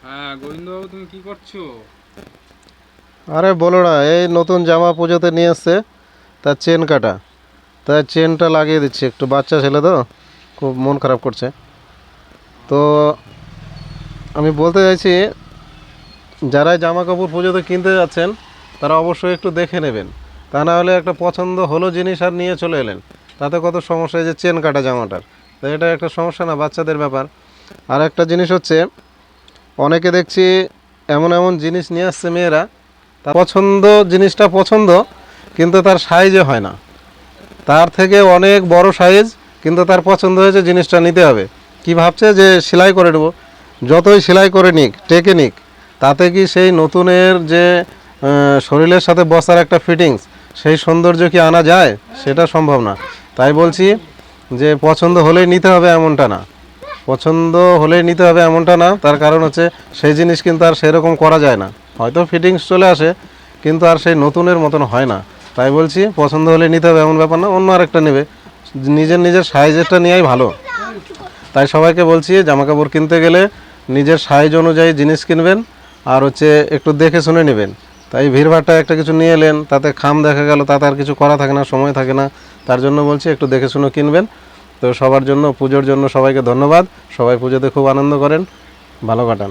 হ্যাঁ গোবিন্দবাবু, তুমি কি করছো? আরে বলো না, এই নতুন জামা পুজোতে নিয়ে এসছে, তার চেন কাটা। তার চেনটা লাগিয়ে দিচ্ছি, একটু বাচ্চা ছেলে তো, খুব মন খারাপ করছে। তো আমি বলতে চাইছি, যারা জামা কাপড় পুজোতে কিনতে যাচ্ছেন তারা অবশ্যই একটু দেখে নেবেন। তা না হলে একটা পছন্দ হলো জিনিস আর নিয়ে চলে এলেন, তাতে কত সমস্যা। এই যে চেন কাটা জামাটার, তো এটা একটা সমস্যা না, বাচ্চাদের ব্যাপার। আর একটা জিনিস হচ্ছে, অনেকে দেখছি এমন এমন জিনিস নিয়ে আসছে মেয়েরা, তার পছন্দ, জিনিসটা পছন্দ কিন্তু তার সাইজে হয় না, তার থেকে অনেক বড় সাইজ, কিন্তু তার পছন্দ হয়েছে জিনিসটা নিতে হবে। কি ভাবছে যে সেলাই করে দেবো, যতই সেলাই করে নিক, টেকে নিক, তাতে কি সেই নতুনের যে শরীরের সাথে বসার একটা ফিটিংস, সেই সৌন্দর্য কি আনা যায়? সেটা সম্ভব না। তাই বলছি যে পছন্দ হলেই নিতে হবে এমনটা না, পছন্দ হলেই নিতে হবে এমনটা না। তার কারণ হচ্ছে, সেই জিনিস কিন্তু আর সেরকম করা যায় না, হয়তো ফিটিংস চলে আসে কিন্তু আর সেই নতুনের মতন হয় না। তাই বলছি পছন্দ হলে নিতে হবে এমন ব্যাপার না, অন্য আরেকটা নেবে, নিজের নিজের সাইজেরটা নেওয়াই ভালো। তাই সবাইকে বলছি, জামা কাপড় কিনতে গেলে নিজের সাইজ অনুযায়ী জিনিস কিনবেন, আর হচ্ছে একটু দেখে শুনে নেবেন। তাই ভিড়ভাড়টা একটা কিছু নিয়ে এলেন, তাতে খাম দেখা গেল, তাতে আর কিছু করা থাকে না, সময় থাকে না। তার জন্য বলছি একটু দেখে শুনে কিনবেন। তো সবার জন্য, পুজোর জন্য সবাইকে ধন্যবাদ। সবাই পুজোতে খুব আনন্দ করেন, ভালো কাটান।